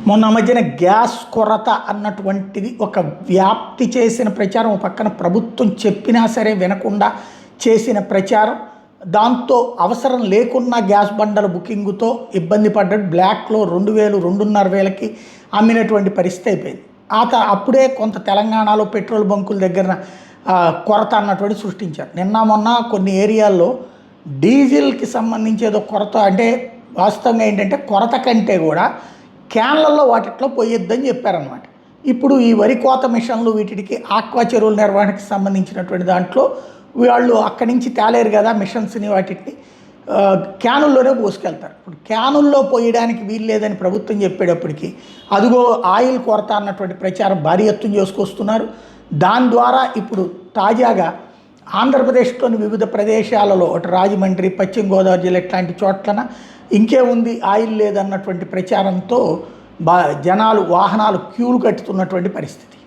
మొన్న మధ్యన గ్యాస్ కొరత అన్నటువంటిది ఒక వ్యాప్తి చేసిన ప్రచారం, ఒక పక్కన ప్రభుత్వం చెప్పినా సరే వినకుండా చేసిన ప్రచారం, దాంతో అవసరం లేకున్నా గ్యాస్ బండల బుకింగ్తో ఇబ్బంది పడ్డాడు. బ్లాక్లో 2000, 2500కి అమ్మినటువంటి పరిస్థితి అయిపోయింది. అప్పుడే కొంత తెలంగాణలో పెట్రోల్ బంకుల దగ్గర కొరత అన్నటువంటి సృష్టించారు. నిన్న మొన్న కొన్ని ఏరియాల్లో డీజిల్కి సంబంధించి ఏదో కొరత, అంటే వాస్తవంగా ఏంటంటే కొరత కంటే కూడా క్యాన్లలో వాటిట్లో పోయొద్దని చెప్పారనమాట. ఇప్పుడు ఈ వరి కోత మిషన్లు వీటికి ఆక్వా చెరువుల నిర్వహణకి సంబంధించినటువంటి దాంట్లో వాళ్ళు అక్కడి నుంచి తేలేరు కదా మిషన్స్ని, వాటిని క్యానుల్లోనే పోసుకెళ్తారు. ఇప్పుడు క్యానుల్లో పోయడానికి వీలు లేదని ప్రభుత్వం చెప్పేటప్పటికి అదిగో ఆయిల్ కొరత అన్నటువంటి ప్రచారం భారీ ఎత్తున చేసుకొస్తున్నారు. దాని ద్వారా ఇప్పుడు తాజాగా ఆంధ్రప్రదేశ్లోని వివిధ ప్రదేశాలలో, అటు రాజమండ్రి, పశ్చిమ గోదావరి జిల్లా ఇట్లాంటి చోట్లన ఇంకే ఉంది ఆయిల్ లేదన్నటువంటి ప్రచారంతో జనాలు వాహనాలు క్యూలు కట్టుతున్నటువంటి పరిస్థితి.